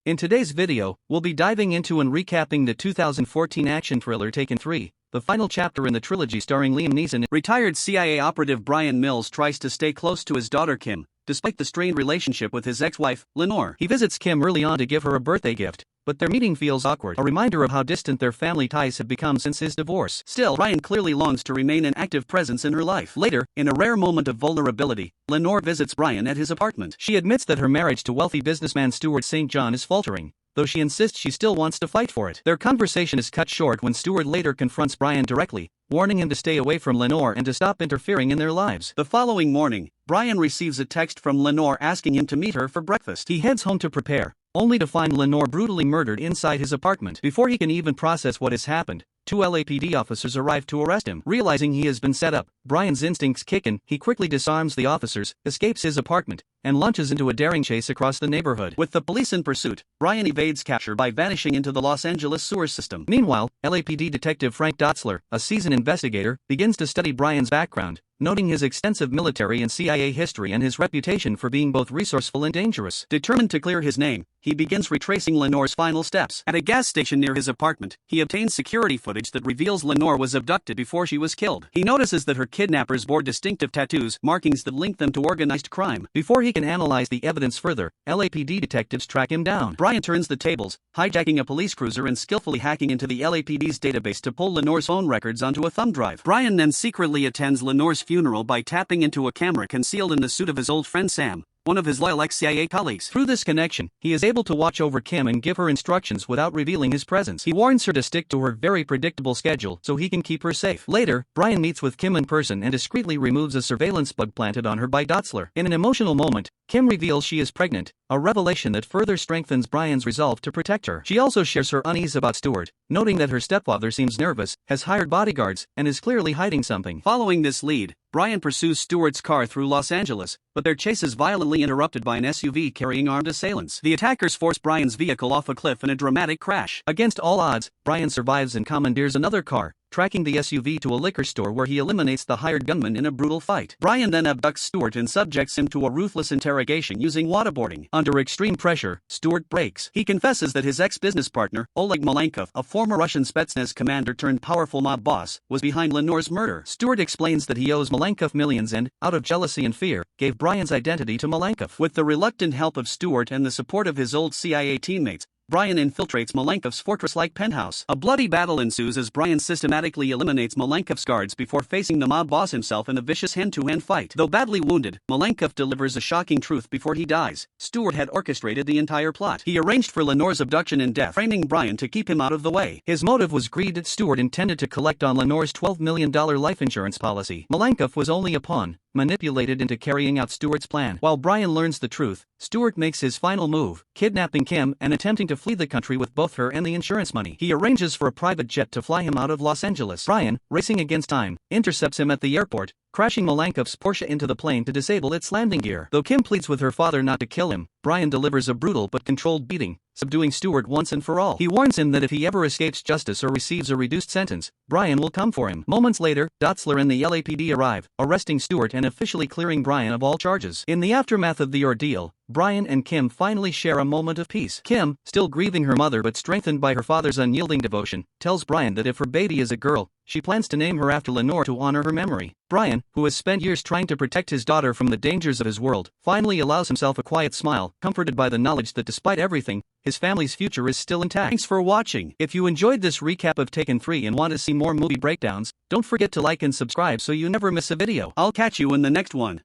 In today's video, we'll be diving into and recapping the 2014 action thriller Taken 3, the final chapter in the trilogy starring Liam Neeson. Retired CIA operative Bryan Mills tries to stay close to his daughter Kim, despite the strained relationship with his ex-wife, Lenore. He visits Kim early on to give her a birthday gift, but their meeting feels awkward, a reminder of how distant their family ties have become since his divorce. Still, Bryan clearly longs to remain an active presence in her life. Later, in a rare moment of vulnerability, Lenore visits Bryan at his apartment. She admits that her marriage to wealthy businessman Stuart St. John is faltering, though she insists she still wants to fight for it. Their conversation is cut short when Stuart later confronts Bryan directly, warning him to stay away from Lenore and to stop interfering in their lives. The following morning, Bryan receives a text from Lenore asking him to meet her for breakfast. He heads home to prepare, only to find Lenore brutally murdered inside his apartment. Before he can even process what has happened, two LAPD officers arrive to arrest him. Realizing he has been set up, Bryan's instincts kick in. He quickly disarms the officers, escapes his apartment, and launches into a daring chase across the neighborhood. With the police in pursuit, Bryan evades capture by vanishing into the Los Angeles sewer system. Meanwhile, LAPD detective Frank Dotzler, a seasoned investigator, begins to study Bryan's background, noting his extensive military and CIA history and his reputation for being both resourceful and dangerous. Determined to clear his name, he begins retracing Lenore's final steps. At a gas station near his apartment, he obtains security footage that reveals Lenore was abducted before she was killed. He notices that her kidnappers bore distinctive tattoos, markings that link them to organized crime. Before he can analyze the evidence further, LAPD detectives track him down. Bryan turns the tables, hijacking a police cruiser and skillfully hacking into the LAPD's database to pull Lenore's phone records onto a thumb drive. Bryan then secretly attends Lenore's funeral by tapping into a camera concealed in the suit of his old friend Sam, one of his loyal ex-CIA colleagues. Through this connection, he is able to watch over Kim and give her instructions without revealing his presence. He warns her to stick to her very predictable schedule so he can keep her safe. Later, Bryan meets with Kim in person and discreetly removes a surveillance bug planted on her by Dotzler. In an emotional moment, Kim reveals she is pregnant, a revelation that further strengthens Bryan's resolve to protect her. She also shares her unease about Stuart, noting that her stepfather seems nervous, has hired bodyguards, and is clearly hiding something. Following this lead, Bryan pursues Stuart's car through Los Angeles, but their chase is violently interrupted by an SUV carrying armed assailants. The attackers force Bryan's vehicle off a cliff in a dramatic crash. Against all odds, Bryan survives and commandeers another car, tracking the SUV to a liquor store where he eliminates the hired gunman in a brutal fight. Bryan then abducts Stuart and subjects him to a ruthless interrogation using waterboarding. Under extreme pressure, Stuart breaks. He confesses that his ex-business partner, Oleg Malenkov, a former Russian Spetsnaz commander turned powerful mob boss, was behind Lenore's murder. Stuart explains that he owes Malenkov millions and, out of jealousy and fear, gave Bryan's identity to Malenkov. With the reluctant help of Stuart and the support of his old CIA teammates, Bryan infiltrates Malenkov's fortress-like penthouse. A bloody battle ensues as Bryan systematically eliminates Malenkov's guards before facing the mob boss himself in a vicious hand-to-hand fight. Though badly wounded, Malenkov delivers a shocking truth before he dies. Stuart had orchestrated the entire plot. He arranged for Lenore's abduction and death, framing Bryan to keep him out of the way. His motive was greed. Stuart intended to collect on Lenore's $12 million life insurance policy. Malenkov was only a pawn, manipulated into carrying out Stuart's plan. While Bryan learns the truth, Stuart makes his final move, kidnapping Kim and attempting to flee the country with both her and the insurance money. He arranges for a private jet to fly him out of Los Angeles. Bryan, racing against time, intercepts him at the airport, crashing Malenkov's Porsche into the plane to disable its landing gear. Though Kim pleads with her father not to kill him, Bryan delivers a brutal but controlled beating, subduing Stuart once and for all. He warns him that if he ever escapes justice or receives a reduced sentence, Bryan will come for him. Moments later, Dotzler and the LAPD arrive, arresting Stuart and officially clearing Bryan of all charges. In the aftermath of the ordeal, Bryan and Kim finally share a moment of peace. Kim, still grieving her mother but strengthened by her father's unyielding devotion, tells Bryan that if her baby is a girl, she plans to name her after Lenore to honor her memory. Bryan, who has spent years trying to protect his daughter from the dangers of his world, finally allows himself a quiet smile, comforted by the knowledge that despite everything, his family's future is still intact. Thanks for watching. If you enjoyed this recap of Taken 3 and want to see more movie breakdowns, don't forget to like and subscribe so you never miss a video. I'll catch you in the next one.